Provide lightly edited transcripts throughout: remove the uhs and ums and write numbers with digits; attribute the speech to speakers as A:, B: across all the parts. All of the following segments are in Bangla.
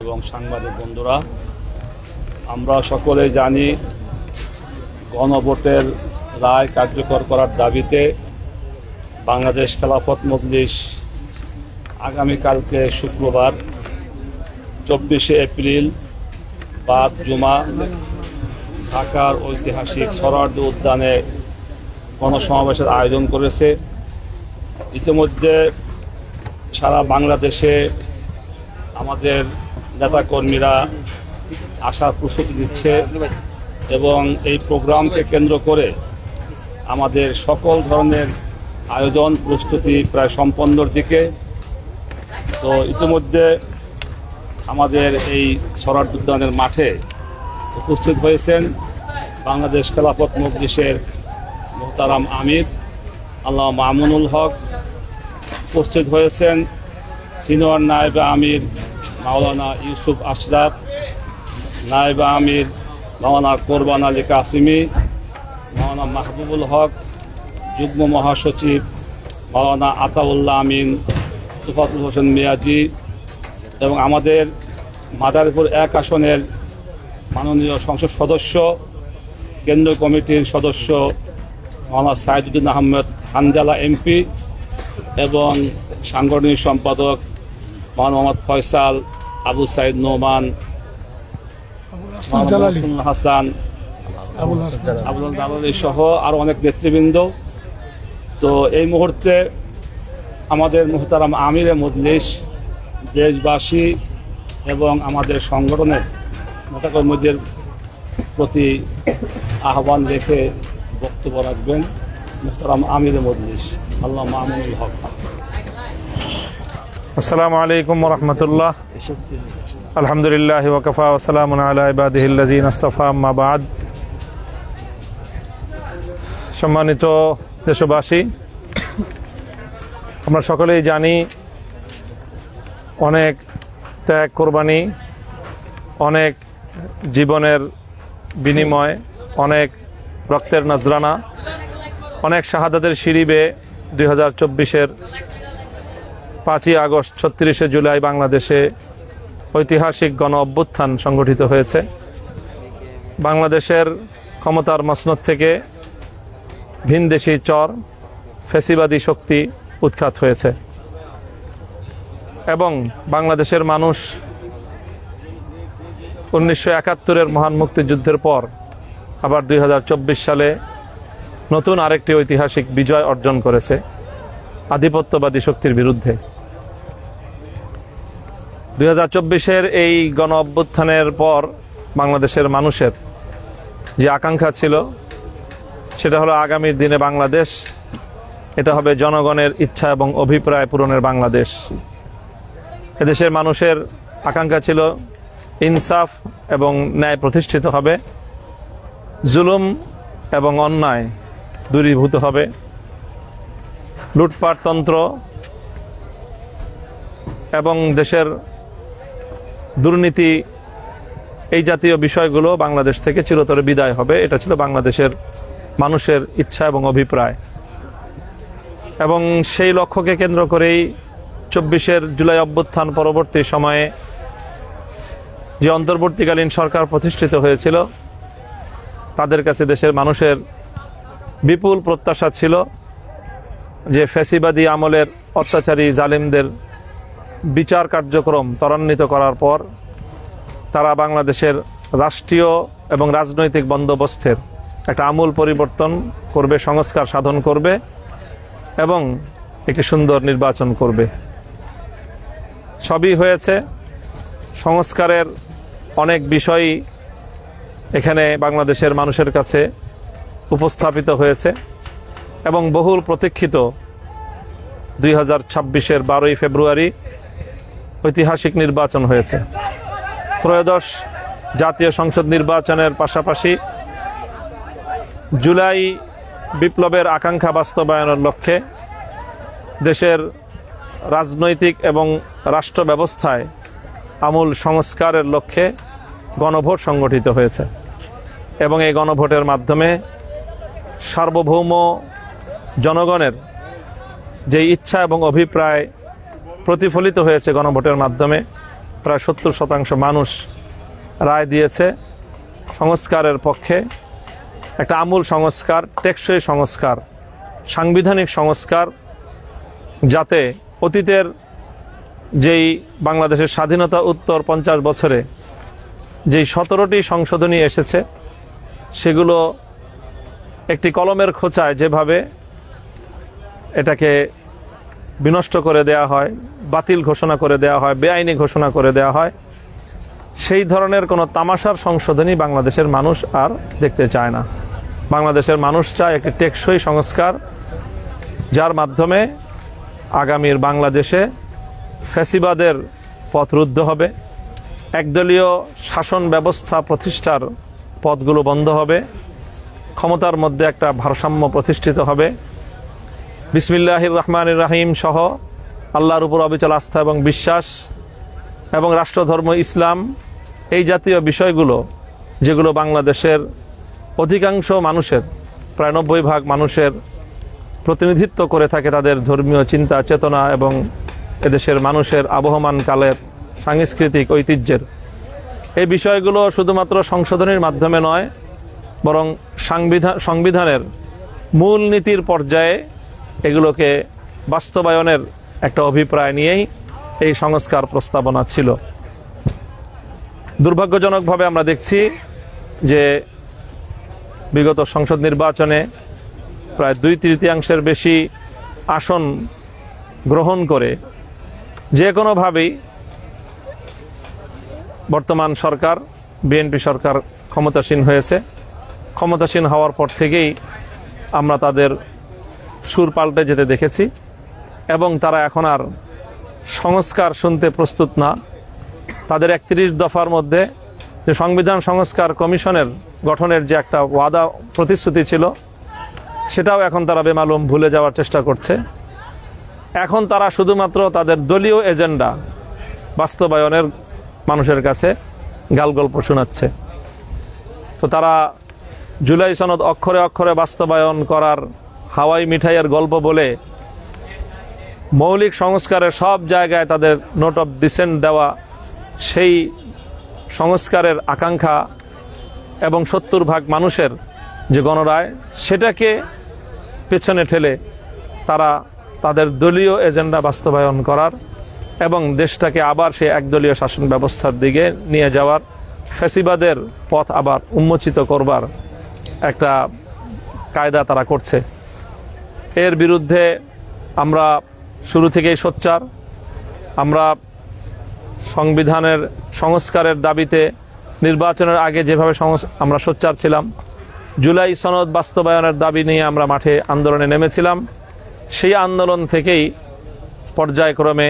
A: এবং সাংবাদিক বন্ধুরা, আমরা সকলেই জানি গণভোটের রায় কার্যকর করার দাবিতে বাংলাদেশ খেলাফত মজলিস আগামীকালকে শুক্রবার 24শে এপ্রিল বাদ জুমা ঢাকার ঐতিহাসিক সোহরাওয়ার্দী উদ্যানে গণসমাবেশের আয়োজন করেছে। ইতিমধ্যে সারা বাংলাদেশে আমাদের নেতাকর্মীরা আসার প্রস্তুতি দিচ্ছে এবং এই প্রোগ্রামকে কেন্দ্র করে আমাদের সকল ধরনের আয়োজন প্রস্তুতি প্রায় সম্পন্নর দিকে। তো ইতিমধ্যে আমাদের এই সোহরাওয়ার্দী উদ্যানের মাঠে উপস্থিত হয়েছেন বাংলাদেশ খেলাফত মজলিসের মোহতারাম আমির আল্লামা মামুনুল হক, উপস্থিত হয়েছেন সিনিয়র নায়েবে আমির মাওলানা ইউসুফ আশরাফ, নায়েবে আমির মাওলানা কোরবান আলী কাসিমি, মাওলানা মাহবুবুল হক, যুগ্ম মহাসচিব মাওলানা আতাউল্লাহ আমিন, তুফাতুল হোসেন মিয়াজি এবং আমাদের মাদারীপুর 1 আসনের মাননীয় সংসদ সদস্য, কেন্দ্রীয় কমিটির সদস্য মাওলানা সাইদুদ্দিন আহমেদ হানজালা এমপি এবং সাংগঠনিক সম্পাদক মাওলানা মোহাম্মদ ফয়সাল, আবু সাইদ নোমান, হাসান, আবুল জালালি সহ আরও অনেক নেতৃবৃন্দ। তো এই মুহূর্তে আমাদের মোহতারাম আমিরে মজলিস দেশবাসী এবং আমাদের সংগঠনের নেতাকর্মীদের প্রতি আহ্বান রেখে বক্তব্য রাখবেন মোহতারাম আমিরে মজলিস আল্লামা মামুনুল হক।
B: আসসালামু আলাইকুম ওয়া রাহমাতুল্লাহ। আলহামদুলিল্লাহ ওয়া কাফা ওয়া সালামুন আলা ইবাদিহিল্লাযিনা ইসতাফা, আম্মা বা'দ। সম্মানিত দেশবাসী, আমরা সকলেই জানি অনেক ত্যাগ কোরবানি, অনেক জীবনের বিনিময়, অনেক রক্তের নজরানা, অনেক শাহাদাতের সিঁড়ি বেয়ে 2024-এর 5ই আগস্ট 36শে জুলাই বাংলাদেশে ঐতিহাসিক গণ অভ্যুত্থান সংগঠিত হয়েছে। বাংলাদেশের ক্ষমতার মসনদ থেকে ভিনদেশি চর ফ্যাসিবাদী শক্তি উৎখাত হয়েছে এবং বাংলাদেশের মানুষ 1971-এর মহান মুক্তিযুদ্ধের পর আবার 2024 সালে নতুন আরেকটি ঐতিহাসিক বিজয় অর্জন করেছে আধিপত্যবাদী শক্তির বিরুদ্ধে। 2024-এর এই গণ অভ্যুত্থানের পর বাংলাদেশের মানুষের যে আকাঙ্ক্ষা ছিল সেটা হলো আগামীর দিনে বাংলাদেশ, এটা হবে জনগণের ইচ্ছা এবং অভিপ্রায় পূরণের বাংলাদেশ। এদেশের মানুষের আকাঙ্ক্ষা ছিল ইনসাফ এবং ন্যায় প্রতিষ্ঠিত হবে, জুলুম এবং অন্যায় দূরীভূত হবে, লুটপাটতন্ত্র এবং দেশের দুর্নীতি এই জাতীয় বিষয়গুলো বাংলাদেশ থেকে চিরতরে বিদায় হবে। এটা ছিল বাংলাদেশের মানুষের ইচ্ছা এবং অভিপ্রায় এবং সেই লক্ষ্যকে কেন্দ্র করেই 24-এর জুলাই অভ্যুত্থান পরবর্তী সময়ে যে অন্তর্বর্তীকালীন সরকার প্রতিষ্ঠিত হয়েছিল তাদের কাছে দেশের মানুষের বিপুল প্রত্যাশা ছিল যে ফ্যাসিবাদী আমলের অত্যাচারী জালিমদের বিচার কার্যক্রম ত্বরান্বিত করার পর তারা বাংলাদেশের রাষ্ট্রীয় এবং রাজনৈতিক বন্দোবস্তের একটা আমূল পরিবর্তন করবে, সংস্কার সাধন করবে এবং একটি সুন্দর নির্বাচন করবে। সবই হয়েছে। সংস্কারের অনেক বিষয়ই এখানে বাংলাদেশের মানুষের কাছে উপস্থাপিত হয়েছে এবং বহুল প্রতীক্ষিত 2026-এর 12ই ফেব্রুয়ারি ঐতিহাসিক নির্বাচন হয়েছে। ত্রয়োদশ জাতীয় সংসদ নির্বাচনের পাশাপাশি জুলাই বিপ্লবের আকাঙ্ক্ষা বাস্তবায়নের লক্ষ্যে দেশের রাজনৈতিক এবং রাষ্ট্র ব্যবস্থায় আমূল সংস্কারের লক্ষ্যে গণভোট সংগঠিত হয়েছে এবং এই গণভোটের মাধ্যমে সার্বভৌম জনগণের যে ইচ্ছা এবং অভিপ্রায় প্রতিফলিত হয়েছে গণভোটের মাধ্যমে, প্রায় 70% মানুষ রায় দিয়েছে সংস্কারের পক্ষে। একটা আমূল সংস্কার, টেকসই সংস্কার, সাংবিধানিক সংস্কার, যাতে অতীতের যেই বাংলাদেশের স্বাধীনতা উত্তর 50 বছরে যেই 17টি সংশোধনী এসেছে সেগুলো একটি কলমের খোঁচায় যেভাবে এটাকে বিনষ্ট করে দেয়া হয়, বাতিল ঘোষণা করে দেয়া হয়, বেআইনি ঘোষণা করে দেয়া হয়, সেই ধরনের কোনো তামাশার সংশোধনী বাংলাদেশের মানুষ আর দেখতে চায় না। বাংলাদেশের মানুষ চায় একটি টেকসই সংস্কার, যার মাধ্যমে আগামীর বাংলাদেশে ফ্যাসিবাদের পথ রুদ্ধ হবে, একদলীয় শাসন ব্যবস্থা প্রতিষ্ঠার পথগুলো বন্ধ হবে, ক্ষমতার মধ্যে একটা ভারসাম্য প্রতিষ্ঠিত হবে। বিসমিল্লাহির রহমানির রহিম সহ আল্লাহর উপর অবিচল আস্থা এবং বিশ্বাস এবং রাষ্ট্রধর্ম ইসলাম, এই জাতীয় বিষয়গুলো যেগুলো বাংলাদেশের অধিকাংশ মানুষের, প্রায় 90% মানুষের প্রতিনিধিত্ব করে থাকে, তাদের ধর্মীয় চিন্তা চেতনা এবং এদেশের মানুষের আবহমান কালের সাংস্কৃতিক ঐতিহ্যের, এই বিষয়গুলো শুধুমাত্র সংশোধনীর মাধ্যমে নয়, বরং সংবিধানের মূল নীতির পর্যায়ে এগুলোকে বাস্তবায়নের একটা অভিপ্রায় নিয়েই এই সংস্কার প্রস্তাবনা ছিল। দুর্ভাগ্যজনকভাবে আমরা দেখছি যে বিগত সংসদ নির্বাচনে প্রায় 2/3 বেশি আসন গ্রহণ করে যে কোনোভাবেই বর্তমান সরকার, বিএনপি সরকার ক্ষমতাসীন হয়েছে। ক্ষমতাসীন হওয়ার পর থেকেই আমরা তাদের সুর পাল্টে যেতে দেখেছি এবং তারা এখন আর সংস্কার শুনতে প্রস্তুত না। তাদের 31 দফার মধ্যে যে সংবিধান সংস্কার কমিশনের গঠনের যে একটা ওয়াদা প্রতিশ্রুতি ছিল, সেটাও এখন তারা বেমালুম ভুলে যাওয়ার চেষ্টা করছে। এখন তারা শুধুমাত্র তাদের দলীয় এজেন্ডা বাস্তবায়নের মানুষের কাছে গালগল্প শোনাচ্ছে। তো তারা জুলাই সনদ অক্ষরে অক্ষরে বাস্তবায়ন করার হাওয়াই মিঠাইয়ের গল্প বলে মৌলিক সংস্কারের সব জায়গায় তাদের নোট অফ ডিসেন্ট দেওয়া, সেই সংস্কারের আকাঙ্ক্ষা এবং 70% মানুষের যে গণরায়, সেটাকে পেছনে ঠেলে তারা তাদের দলীয় এজেন্ডা বাস্তবায়ন করার এবং দেশটাকে আবার সেই একদলীয় শাসন ব্যবস্থার দিকে নিয়ে যাওয়ার, ফ্যাসিবাদের পথ আবার উন্মোচিত করবার একটা কায়দা তারা করছে। এর বিরুদ্ধে আমরা শুরু থেকেই সোচ্চার। আমরা সংবিধানের সংস্কারের দাবিতে নির্বাচনের আগে যেভাবে আমরা সোচ্চার ছিলাম, জুলাই সনদ বাস্তবায়নের দাবি নিয়ে আমরা মাঠে আন্দোলনে নেমেছিলাম। সেই আন্দোলন থেকেই পর্যায়ক্রমে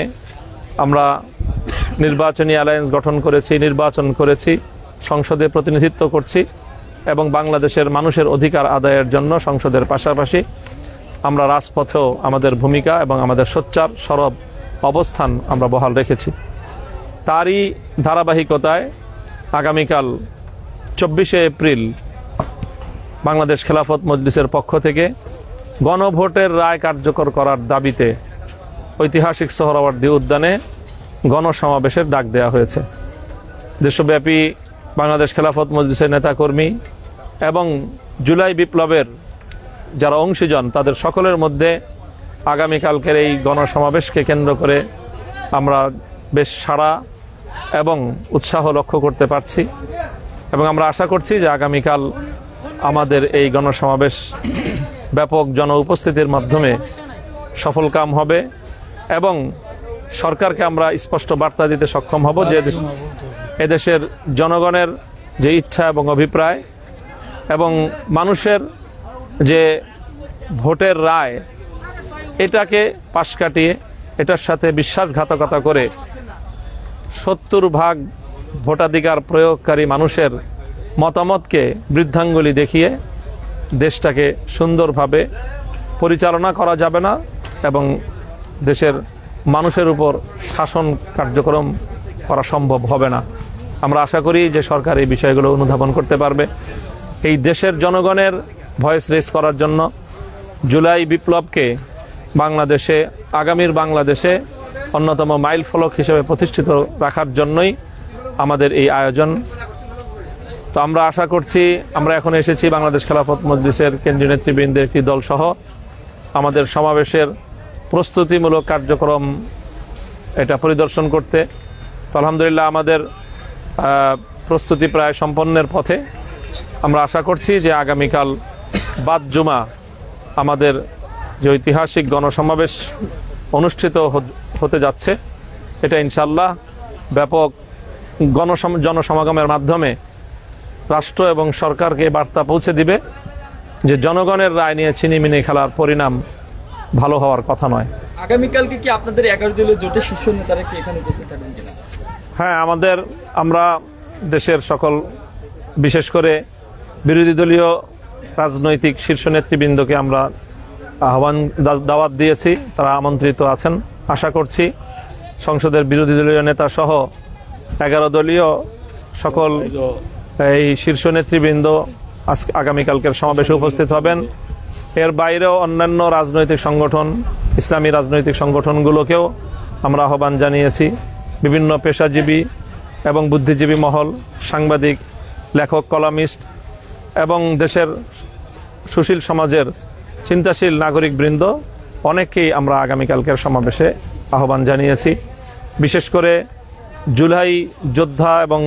B: আমরা নির্বাচনী অ্যালায়েন্স গঠন করেছি, নির্বাচন করেছি, সংসদে প্রতিনিধিত্ব করছি এবং বাংলাদেশের মানুষের অধিকার আদায়ের জন্য সংসদের পাশাপাশি আমরা রাজপথেও আমাদের ভূমিকা এবং আমাদের সোচ্চার সরব অবস্থান আমরা বহাল রেখেছি। তারই ধারাবাহিকতায় আগামীকাল 24শে এপ্রিল বাংলাদেশ খেলাফত মজলিসের পক্ষ থেকে গণভোটের রায় কার্যকর করার দাবিতে ঐতিহাসিক সোহরাওয়ার্দী উদ্যানে গণসমাবেশের ডাক দেওয়া হয়েছে। দেশব্যাপী বাংলাদেশ খেলাফত মজলিসের নেতাকর্মী এবং জুলাই বিপ্লবের যারা অংশীজন, তাদের সকলের মধ্যে আগামীকালকের এই গণসমাবেশকে কেন্দ্র করে আমরা বেশ সাড়া এবং উৎসাহ লক্ষ্য করতে পারছি এবং আমরা আশা করছি যে আগামীকাল আমাদের এই গণসমাবেশ ব্যাপক জন উপস্থিতির মাধ্যমে সফলকাম হবে এবং সরকারকে আমরা স্পষ্ট বার্তা দিতে সক্ষম হব যে এদেশের জনগণের যে ইচ্ছা এবং অভিপ্রায় এবং মানুষের যে ভোটের রায়, এটাকে পাশ কাটিয়ে এটার সাথে বিশ্বাসঘাতকতা করে 70% ভোটাধিকার প্রয়োগকারী মানুষের মতামতকে বৃদ্ধাঙ্গুলি দেখিয়ে দেশটাকে সুন্দরভাবে পরিচালনা করা যাবে না এবং দেশের মানুষের উপর শাসন কার্যক্রম করা সম্ভব হবে না। আমরা আশা করি যে সরকার এই বিষয়গুলো অনুধাবন করতে পারবে। এই দেশের জনগণের ভয়েস রেজ করার জন্য জুলাই বিপ্লবকে বাংলাদেশে, আগামীর বাংলাদেশে অন্যতম মাইল ফলক হিসেবে প্রতিষ্ঠিত রাখার জন্যই আমাদের এই আয়োজন। তো আমরা আশা করছি, আমরা এখন এসেছি বাংলাদেশ খেলাফত মজলিসের কেন্দ্রীয় নেতৃবৃন্দের একটি দল সহ আমাদের সমাবেশের প্রস্তুতিমূলক কার্যক্রম এটা পরিদর্শন করতে। তো আলহামদুলিল্লাহ আমাদের প্রস্তুতি প্রায় সম্পন্নের পথে। আমরা আশা করছি যে আগামীকাল বাদ জুমা আমাদের যে ঐতিহাসিক গণসমাবেশ অনুষ্ঠিত হতে যাচ্ছে, এটা ইনশাআল্লাহ ব্যাপক জনসমাগমের মাধ্যমে রাষ্ট্র এবং সরকারকে বার্তা পৌঁছে দিবে যে জনগণের রায় নিয়ে ছিনিমিনি খেলার পরিণাম ভালো হওয়ার কথা নয়।
C: আগামীকালকে কি আপনাদের 11 দলীয় জোটের শীর্ষ নেতারা কি এখানে উপস্থিত থাকবেন কিনা?
B: হ্যাঁ, আমরা দেশের সকল, বিশেষ করে বিরোধী দলীয় রাজনৈতিক শীর্ষ নেতৃবৃন্দকে আমরা দাওয়াত দিয়েছি, তারা আমন্ত্রিত আছেন। আশা করছি সংসদের বিরোধী দলীয় নেতা সহ 11 দলীয় সকল এই শীর্ষ নেতৃবৃন্দ আগামীকালকের সমাবেশে উপস্থিত হবেন। এর বাইরেও অন্যান্য রাজনৈতিক সংগঠন, ইসলামী রাজনৈতিক সংগঠনগুলোকেও আমরা আহ্বান জানিয়েছি। বিভিন্ন পেশাজীবী এবং বুদ্ধিজীবী মহল, সাংবাদিক, লেখক, কলামিস্ট এবং দেশের সুশীল সমাজের চিন্তাশীল নাগরিকবৃন্দ অনেককেই আমরা আগামীকালকের সমাবেশে আহ্বান জানিয়েছি। বিশেষ করে জুলাই যোদ্ধা এবং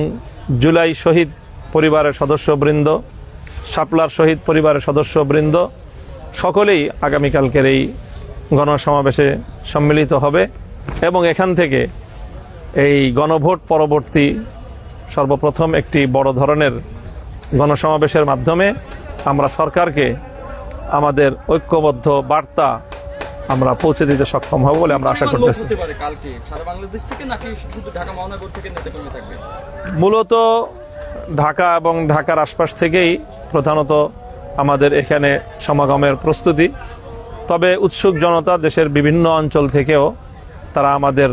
B: জুলাই শহীদ পরিবারের সদস্যবৃন্দ, শাপলার শহীদ পরিবারের সদস্যবৃন্দ সকলেই আগামীকালকের এই গণসমাবেশে সম্মিলিত হবে এবং এখান থেকে এই গণভোট পরবর্তী সর্বপ্রথম একটি বড় ধরনের গণসমাবেশের মাধ্যমে আমরা সরকারকে আমাদের ঐক্যবদ্ধ বার্তা আমরা পৌঁছে দিতে সক্ষম হব বলে আমরা আশা করতেছি।
C: কালকে সারা বাংলাদেশ থেকে নাকি শুধু ঢাকা মহানগর থেকে নেতাকর্মী থাকবে?
B: মূলত ঢাকা এবং ঢাকার আশপাশ থেকেই প্রধানত আমাদের এখানে সমাগমের প্রস্তুতি। তবে উৎসুক জনতা দেশের বিভিন্ন অঞ্চল থেকেও তারা আমাদের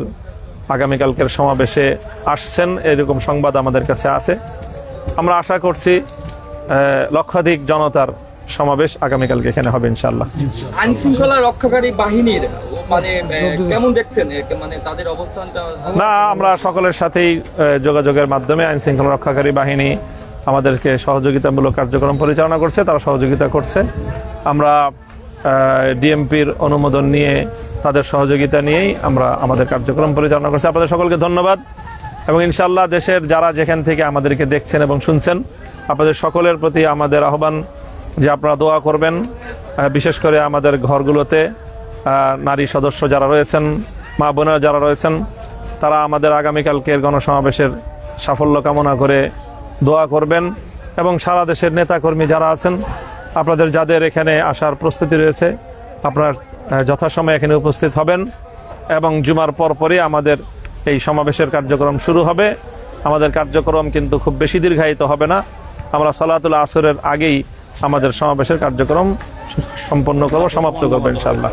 B: আগামীকালকের সমাবেশে আসছেন, এরকম সংবাদ আমাদের কাছে আছে। আমরা আশা করছি লক্ষাধিক জনতার সমাবেশ আগামীকালকে এখানে হবে ইনশাআল্লাহ।
C: আইন শৃঙ্খলা রক্ষাকারী বাহিনীর মানে কেমন দেখছেন, মানে তাদের অবস্থানটা?
B: না, আমরা সকলের সাথেই যোগাযোগের মাধ্যমে আইন শৃঙ্খলা রক্ষাকারী বাহিনী আমাদেরকে সহযোগিতামূলক কার্যক্রম পরিচালনা করছে, তারা সহযোগিতা করছে। আমরা ডিএমপির অনুমোদন নিয়ে, তাদের সহযোগিতা নিয়েই আমরা আমাদের কার্যক্রম পরিচালনা করছি। আপনাদের সকলকে ধন্যবাদ এবং ইনশাআল্লাহ দেশের যারা যেখান থেকে আমাদেরকে দেখছেন এবং শুনছেন, আপনাদের সকলের প্রতি আমাদের আহ্বান যে আপনারা দোয়া করবেন। বিশেষ করে আমাদের ঘরগুলোতে নারী সদস্য যারা রয়েছেন, মা বোনেরা যারা রয়েছেন, তারা আমাদের আগামীকালকের গণসমাবেশের সাফল্য কামনা করে দোয়া করবেন এবং সারা দেশের নেতাকর্মী যারা আছেন, আপনাদের যাদের এখানে আসার প্রস্তুতি রয়েছে, আপনারা যথাসময়ে এখানে উপস্থিত হবেন এবং জুমার পরপরই আমাদের এই সমাবেশের কার্যক্রম শুরু হবে। আমাদের কার্যক্রম কিন্তু খুব বেশি দীর্ঘায়িত হবে না। আমরা সালাতুল আসরের আগেই আমাদের সমাবেশের কার্যক্রম সম্পন্ন করব, সমাপ্ত করবো ইনশাআল্লাহ।